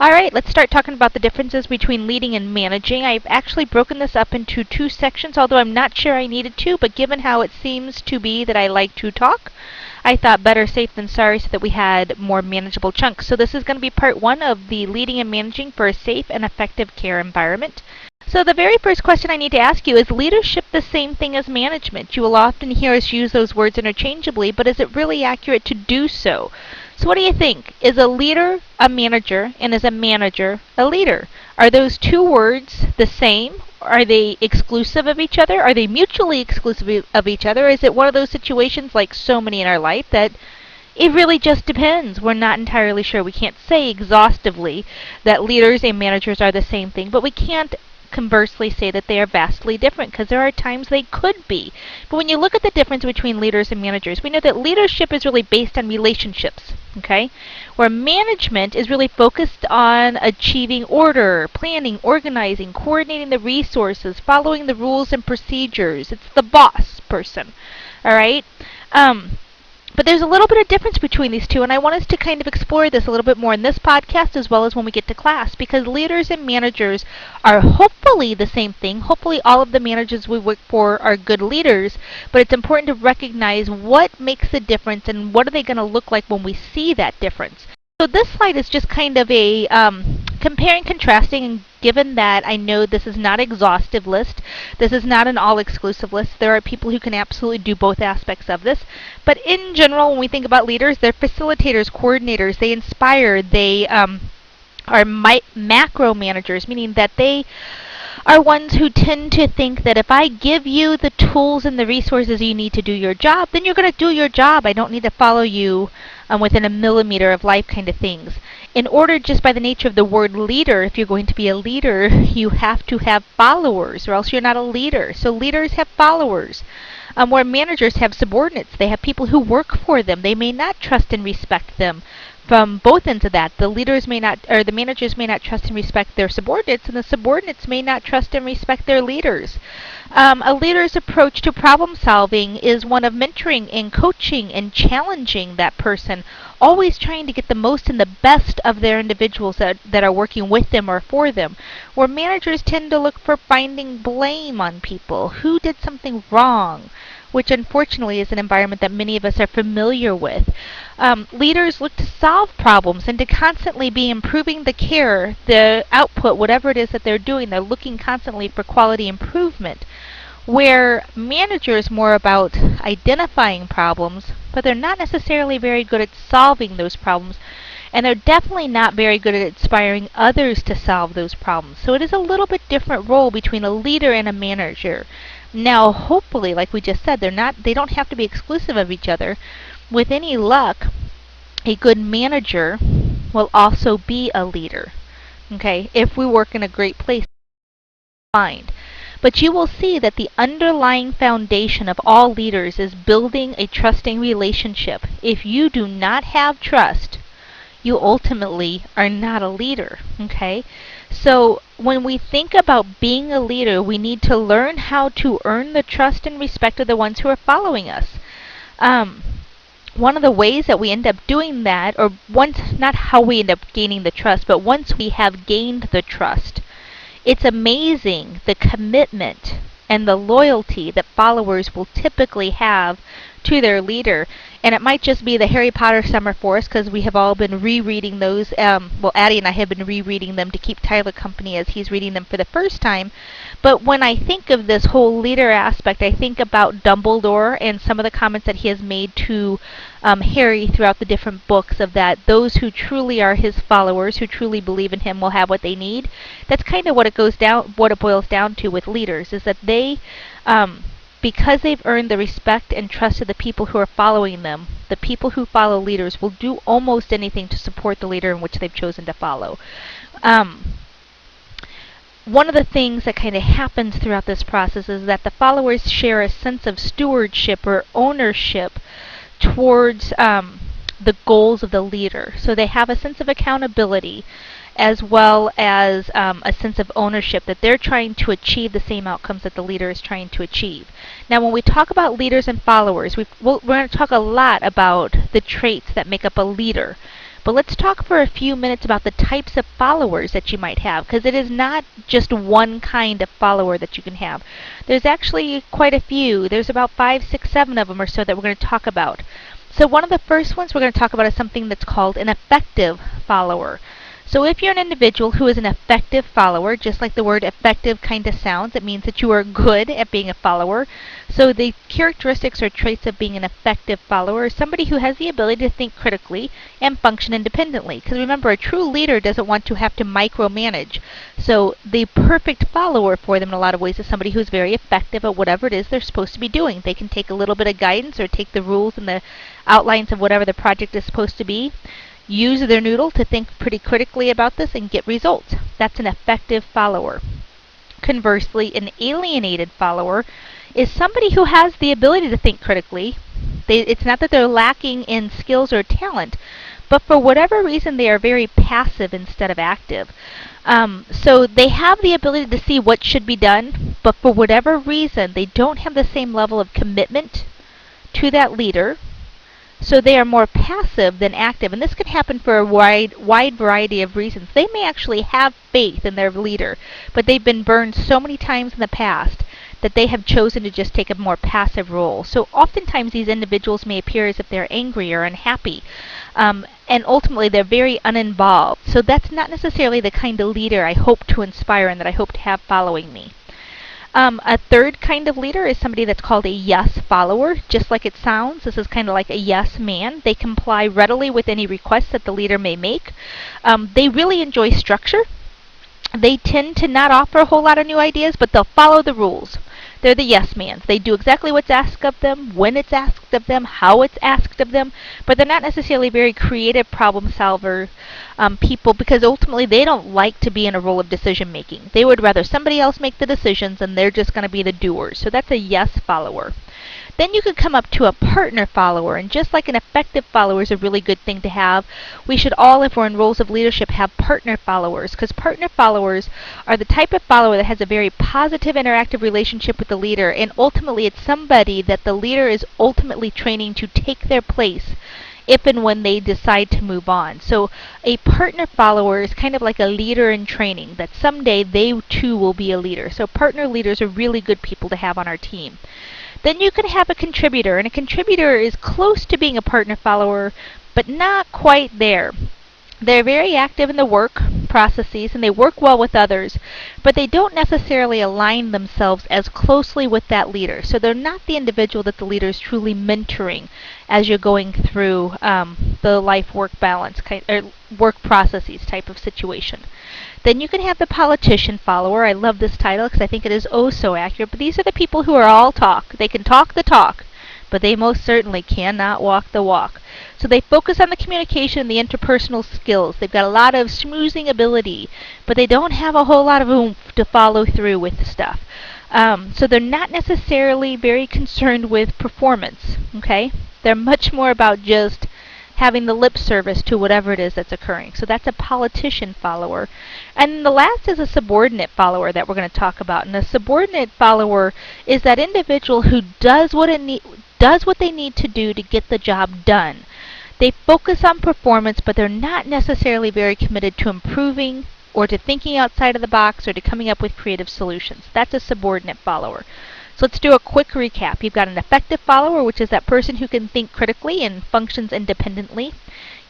All right, let's start talking about the differences between leading and managing. I've actually broken this up into two sections, although I'm not sure I needed to, but given how it seems to be that I like to talk, I thought better safe than sorry so that we had more manageable chunks. So this is going to be part one of the leading and managing for a safe and effective care environment. So the very first question I need to ask you is leadership the same thing as management? You will often hear us use those words interchangeably, but is it really accurate to do so? So what do you think? Is a leader a manager, and is a manager a leader? Are those two words the same? Are they exclusive of each other? Are they mutually exclusive of each other? Is it one of those situations like so many in our life that it really just depends? We're not entirely sure. We can't say exhaustively that leaders and managers are the same thing, but we can't conversely say that they are vastly different because there are times they could be. But when you look at the difference between leaders and managers, we know that leadership is really based on relationships, okay? Where management is really focused on achieving order, planning, organizing, coordinating the resources, following the rules and procedures. It's the boss person, all right? But there's a little bit of difference between these two, and I want us to kind of explore this a little bit more in this podcast as well as when we get to class, because leaders and managers are hopefully the same thing. Hopefully all of the managers we work for are good leaders, but it's important to recognize what makes the difference and what are they going to look like when we see that difference. So this slide is just kind of a comparing, contrasting, and given that I know this is not an exhaustive list, this is not an all-exclusive list, there are people who can absolutely do both aspects of this, but in general, when we think about leaders, they're facilitators, coordinators, they inspire, they are macro managers, meaning that they are ones who tend to think that if I give you the tools and the resources you need to do your job, then you're going to do your job. I don't need to follow you within a millimeter of life kind of things. In order, just by the nature of the word leader, if you're going to be a leader, you have to have followers or else you're not a leader. So leaders have followers. Where managers have subordinates. They have people who work for them. They may not trust and respect them. From both ends of that, the leaders may not, or the managers may not trust and respect their subordinates, and the subordinates may not trust and respect their leaders. A leader's approach to problem solving is one of mentoring and coaching and challenging that person, always trying to get the most and the best of their individuals that are working with them or for them. Where managers tend to look for finding blame on people. Who did something wrong? Which unfortunately is an environment that many of us are familiar with. Leaders look to solve problems and to constantly be improving the care, the output, whatever it is that they're doing. They're looking constantly for quality improvement. Where managers more about identifying problems, but they're not necessarily very good at solving those problems. And they're definitely not very good at inspiring others to solve those problems. So it is a little bit different role between a leader and a manager. Now, hopefully, like we just said, they don't have to be exclusive of each other. With any luck, a good manager will also be a leader. Okay? If we work in a great place, find. But you will see that the underlying foundation of all leaders is building a trusting relationship. If you do not have trust, you ultimately are not a leader, okay? So when we think about being a leader, we need to learn how to earn the trust and respect of the ones who are following us. One of the ways that we end up doing that, or once, not how we end up gaining the trust, but once we have gained the trust, it's amazing the commitment and the loyalty that followers will typically have to their leader. And it might just be the Harry Potter Summer Forest because we have all been rereading those. Well, Addie and I have been rereading them to keep Tyler company as he's reading them for the first time. But when I think of this whole leader aspect, I think about Dumbledore and some of the comments that he has made to Harry throughout the different books of that those who truly are his followers, who truly believe in him, will have what they need. That's kind of what it boils down to with leaders, is that they because they've earned the respect and trust of the people who are following them, the people who follow leaders will do almost anything to support the leader in which they've chosen to follow. One of the things that kind of happens throughout this process is that the followers share a sense of stewardship or ownership towards the goals of the leader. So they have a sense of accountability as well as a sense of ownership that they're trying to achieve the same outcomes that the leader is trying to achieve. Now, when we talk about leaders and followers, we're going to talk a lot about the traits that make up a leader. But let's talk for a few minutes about the types of followers that you might have, because it is not just one kind of follower that you can have. There's actually quite a few. There's about 5, 6, 7 of them or so that we're going to talk about. So one of the first ones we're going to talk about is something that's called an effective follower. So if you're an individual who is an effective follower, just like the word effective kind of sounds, it means that you are good at being a follower. So the characteristics or traits of being an effective follower is somebody who has the ability to think critically and function independently. Because remember, a true leader doesn't want to have to micromanage. So the perfect follower for them in a lot of ways is somebody who's very effective at whatever it is they're supposed to be doing. They can take a little bit of guidance or take the rules and the outlines of whatever the project is supposed to be, use their noodle to think pretty critically about this and get results. That's an effective follower. Conversely, an alienated follower is somebody who has the ability to think critically. It's not that they're lacking in skills or talent, but for whatever reason they are very passive instead of active. So they have the ability to see what should be done, but for whatever reason they don't have the same level of commitment to that leader. So they are more passive than active, and this can happen for a wide variety of reasons. They may actually have faith in their leader, but they've been burned so many times in the past that they have chosen to just take a more passive role. So oftentimes these individuals may appear as if they're angry or unhappy, and ultimately they're very uninvolved. So that's not necessarily the kind of leader I hope to inspire and that I hope to have following me. A third kind of leader is somebody that's called a yes follower. Just like it sounds, this is kind of like a yes man. They comply readily with any requests that the leader may make. They really enjoy structure. They tend to not offer a whole lot of new ideas, but they'll follow the rules. They're the yes mans. They do exactly what's asked of them, when it's asked of them, how it's asked of them, but they're not necessarily very creative problem solver people, because ultimately they don't like to be in a role of decision making. They would rather somebody else make the decisions and they're just going to be the doers. So that's a yes follower. Then you could come up to a partner follower, and just like an effective follower is a really good thing to have, we should all, if we're in roles of leadership, have partner followers, because partner followers are the type of follower that has a very positive interactive relationship with the leader, and ultimately it's somebody that the leader is ultimately training to take their place if and when they decide to move on. So a partner follower is kind of like a leader in training, that someday they too will be a leader. So partner leaders are really good people to have on our team. Then you can have a contributor, and a contributor is close to being a partner follower, but not quite there. They're very active in the work processes and they work well with others, but they don't necessarily align themselves as closely with that leader. So they're not the individual that the leader is truly mentoring as you're going through the life-work balance or work processes type of situation. Then you can have the politician follower. I love this title because I think it is oh so accurate, but these are the people who are all talk. They can talk the talk, but they most certainly cannot walk the walk. So they focus on the communication and the interpersonal skills. They've got a lot of schmoozing ability, but they don't have a whole lot of oomph to follow through with stuff. So they're not necessarily very concerned with performance, okay? They're much more about just having the lip service to whatever it is that's occurring. So that's a politician follower. And the last is a subordinate follower that we're going to talk about. And a subordinate follower is that individual who does what they need to do to get the job done. They focus on performance, but they're not necessarily very committed to improving or to thinking outside of the box or to coming up with creative solutions. That's a subordinate follower. So let's do a quick recap. You've got an effective follower, which is that person who can think critically and functions independently.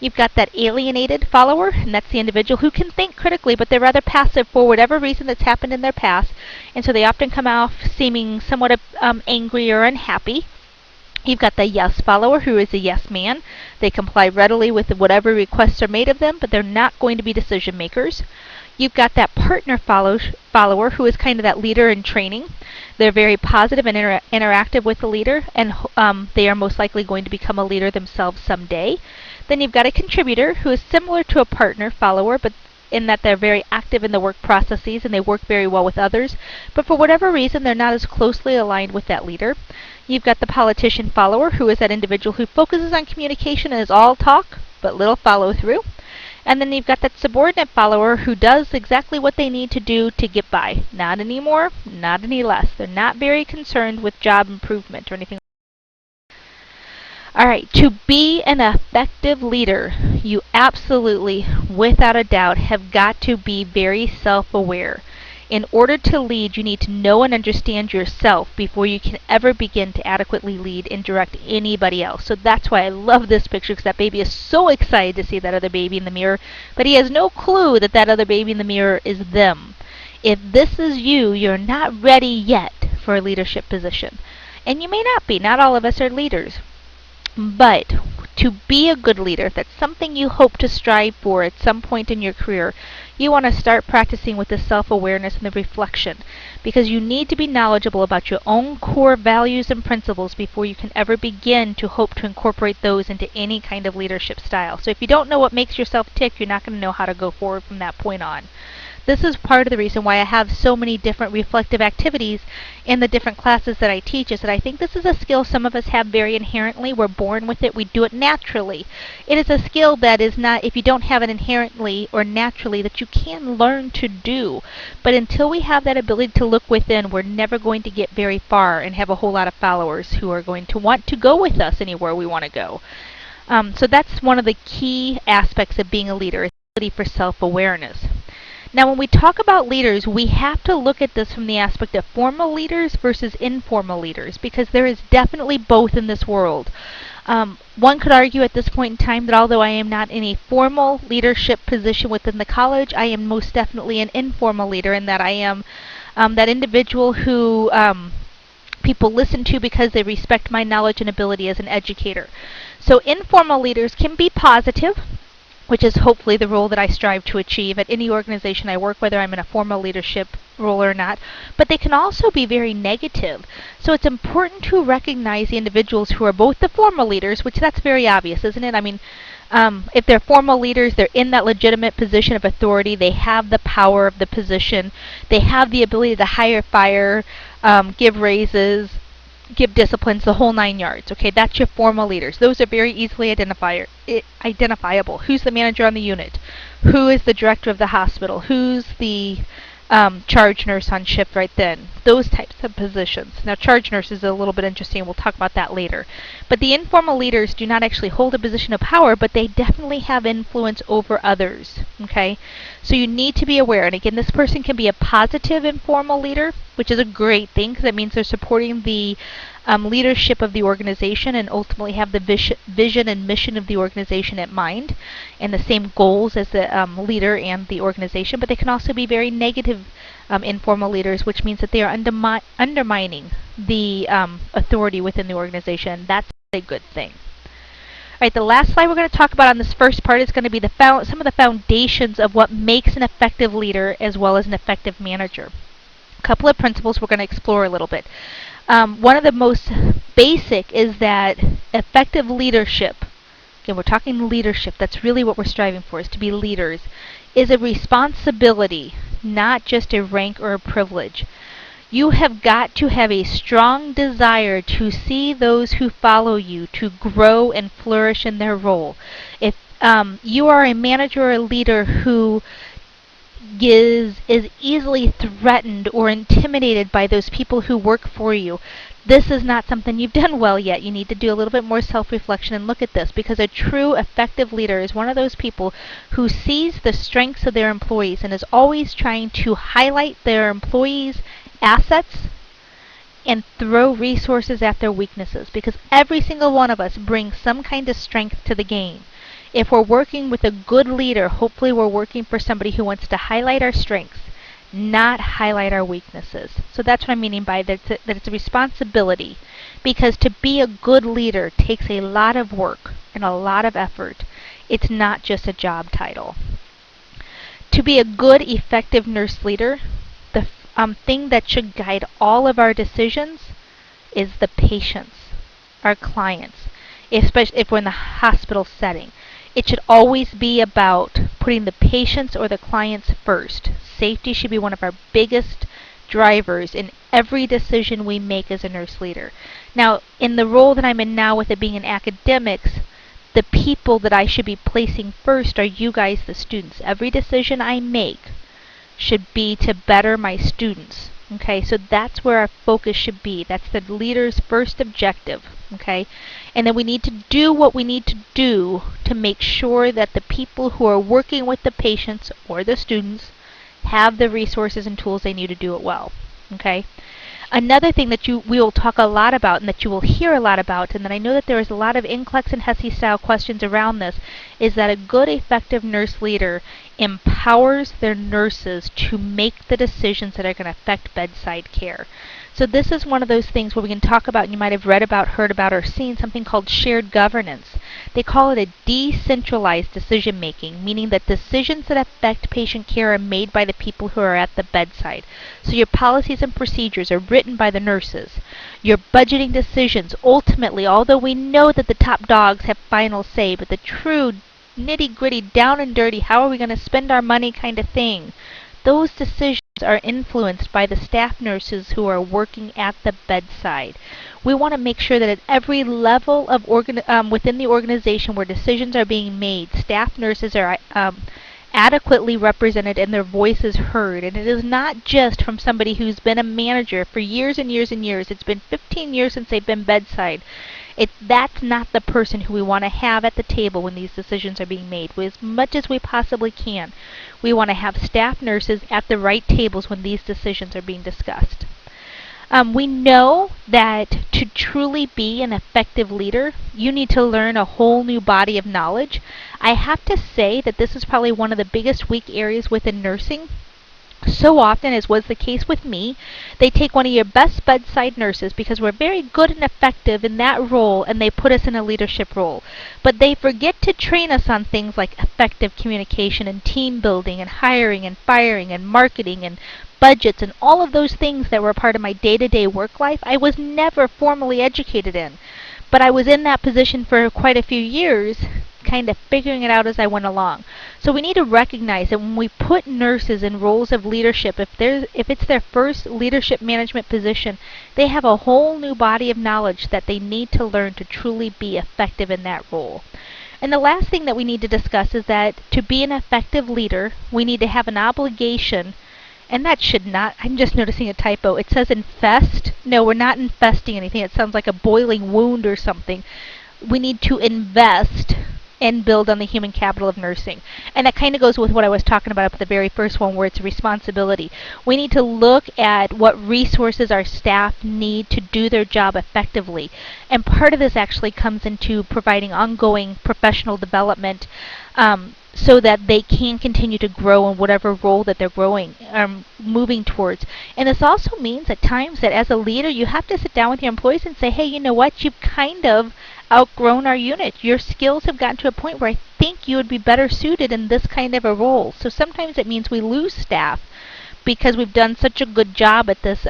You've got that alienated follower, and that's the individual who can think critically, but they're rather passive for whatever reason that's happened in their past, and so they often come off seeming somewhat angry or unhappy. You've got the yes follower, who is a yes man. They comply readily with whatever requests are made of them, but they're not going to be decision makers. You've got that partner follower, who is kind of that leader in training. They're very positive and interactive with the leader, and they are most likely going to become a leader themselves someday. Then you've got a contributor, who is similar to a partner follower, but in that they're very active in the work processes and they work very well with others, but for whatever reason they're not as closely aligned with that leader. You've got the politician follower, who is that individual who focuses on communication and is all talk but little follow through. And then you've got that subordinate follower who does exactly what they need to do to get by. Not any more, not any less. They're not very concerned with job improvement or anything. All right, to be an effective leader, you absolutely, without a doubt, have got to be very self-aware. In order to lead, you need to know and understand yourself before you can ever begin to adequately lead and direct anybody else. So that's why I love this picture, because that baby is so excited to see that other baby in the mirror, but he has no clue that that other baby in the mirror is them. If this is you, you're not ready yet for a leadership position. And you may not be. Not all of us are leaders. But to be a good leader, if that's something you hope to strive for at some point in your career, you want to start practicing with the self-awareness and the reflection, because you need to be knowledgeable about your own core values and principles before you can ever begin to hope to incorporate those into any kind of leadership style. So if you don't know what makes yourself tick, you're not going to know how to go forward from that point on. This is part of the reason why I have so many different reflective activities in the different classes that I teach, is that I think this is a skill some of us have very inherently. We're born with it. We do it naturally. It is a skill that is not, if you don't have it inherently or naturally, that you can learn to do. But until we have that ability to look within, we're never going to get very far and have a whole lot of followers who are going to want to go with us anywhere we want to go. So that's one of the key aspects of being a leader, is the ability for self-awareness. Now, when we talk about leaders, we have to look at this from the aspect of formal leaders versus informal leaders, because there is definitely both in this world. One could argue at this point in time that although I am not in a formal leadership position within the college, I am most definitely an informal leader, in that I am that individual who people listen to because they respect my knowledge and ability as an educator. So informal leaders can be positive, which is hopefully the role that I strive to achieve at any organization I work, whether I'm in a formal leadership role or not. But they can also be very negative. So it's important to recognize the individuals who are both the formal leaders, which that's very obvious, isn't it? I mean, if they're formal leaders, they're in that legitimate position of authority. They have the power of the position. They have the ability to hire, fire, give raises, give disciplines, the whole 9 yards. Okay, that's your formal leaders. Those are very easily identifiable. Who's the manager on the unit? Who is the director of the hospital? Who's the charge nurse on shift right then? Those types of positions. Now, charge nurse is a little bit interesting. We'll talk about that later. But the informal leaders do not actually hold a position of power, but they definitely have influence over others. Okay, so you need to be aware. And again, this person can be a positive informal leader, which is a great thing, because it means they're supporting the leadership of the organization and ultimately have the vision and mission of the organization at mind and the same goals as the leader and the organization. But they can also be very negative informal leaders, which means that they are undermining the authority within the organization. That's a good thing. All right, the last slide we're going to talk about on this first part is going to be some of the foundations of what makes an effective leader as well as an effective manager. A couple of principles we're going to explore a little bit. One of the most basic is that effective leadership, again, we're talking leadership, that's really what we're striving for, is to be leaders, is a responsibility, not just a rank or a privilege. You have got to have a strong desire to see those who follow you to grow and flourish in their role. If you are a manager or a leader who is easily threatened or intimidated by those people who work for you, this is not something you've done well yet. You need to do a little bit more self-reflection and look at this, because a true effective leader is one of those people who sees the strengths of their employees and is always trying to highlight their employees' assets and throw resources at their weaknesses, because every single one of us brings some kind of strength to the game. If we're working with a good leader, hopefully we're working for somebody who wants to highlight our strengths, not highlight our weaknesses. So that's what I'm meaning by that it's a responsibility, because to be a good leader takes a lot of work and a lot of effort. It's not just a job title. To be a good, effective nurse leader, the thing that should guide all of our decisions is the patients, our clients, especially if we're in the hospital setting. It should always be about putting the patients or the clients first. Safety should be one of our biggest drivers in every decision we make as a nurse leader. Now, in the role that I'm in now, with it being in academics, the people that I should be placing first are you guys, the students. Every decision I make should be to better my students, Okay, so that's where our focus should be. That's the leader's first objective. Okay, and then we need to do what we need to do to make sure that the people who are working with the patients or the students have the resources and tools they need to do it well. Okay. Another thing that we will talk a lot about and that you will hear a lot about, and that I know that there is a lot of NCLEX and HESI style questions around this, is that a good, effective nurse leader empowers their nurses to make the decisions that are going to affect bedside care. So this is one of those things where we can talk about, and you might have read about, heard about, or seen something called shared governance. They call it a decentralized decision making, meaning that decisions that affect patient care are made by the people who are at the bedside. So your policies and procedures are written by the nurses. Your budgeting decisions, ultimately, although we know that the top dogs have final say, but the true nitty-gritty, down and dirty, how are we going to spend our money kind of thing, those decisions are influenced by the staff nurses who are working at the bedside. We want to make sure that at every level of within the organization where decisions are being made, staff nurses are adequately represented and their voices heard. And it is not just from somebody who's been a manager for years and years and years. It's been 15 years since they've been bedside. That's not the person who we want to have at the table when these decisions are being made. As much as we possibly can, we want to have staff nurses at the right tables when these decisions are being discussed. We know that to truly be an effective leader, you need to learn a whole new body of knowledge. I have to say that this is probably one of the biggest weak areas within nursing. So often, as was the case with me, they take one of your best bedside nurses because we're very good and effective in that role, and they put us in a leadership role. But they forget to train us on things like effective communication and team building and hiring and firing and marketing and budgets and all of those things that were a part of my day-to-day work life. I was never formally educated in. But I was in that position for quite a few years, kind of figuring it out as I went along. So we need to recognize that when we put nurses in roles of leadership, if it's their first leadership management position, they have a whole new body of knowledge that they need to learn to truly be effective in that role. And the last thing that we need to discuss is that to be an effective leader, we need to have an obligation. And that should not, I'm just noticing a typo. It says infest. No, we're not infesting anything. It sounds like a boiling wound or something. We need to invest and build on the human capital of nursing. And that kind of goes with what I was talking about up at the very first one, where it's a responsibility. We need to look at what resources our staff need to do their job effectively. And part of this actually comes into providing ongoing professional development so that they can continue to grow in whatever role that they're moving towards. And this also means at times that as a leader, you have to sit down with your employees and say, hey, you know what, you've kind of outgrown our unit. Your skills have gotten to a point where I think you would be better suited in this kind of a role. So sometimes it means we lose staff because we've done such a good job at this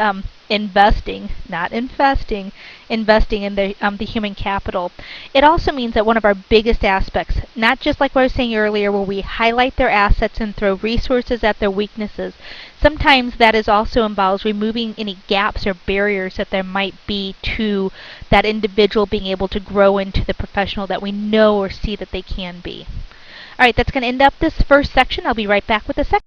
investing, not infesting, investing in the human capital. It also means that one of our biggest aspects, not just like what I was saying earlier, where we highlight their assets and throw resources at their weaknesses, sometimes that is also involves removing any gaps or barriers that there might be to that individual being able to grow into the professional that we know or see that they can be. All right, that's going to end up this first section. I'll be right back with the second.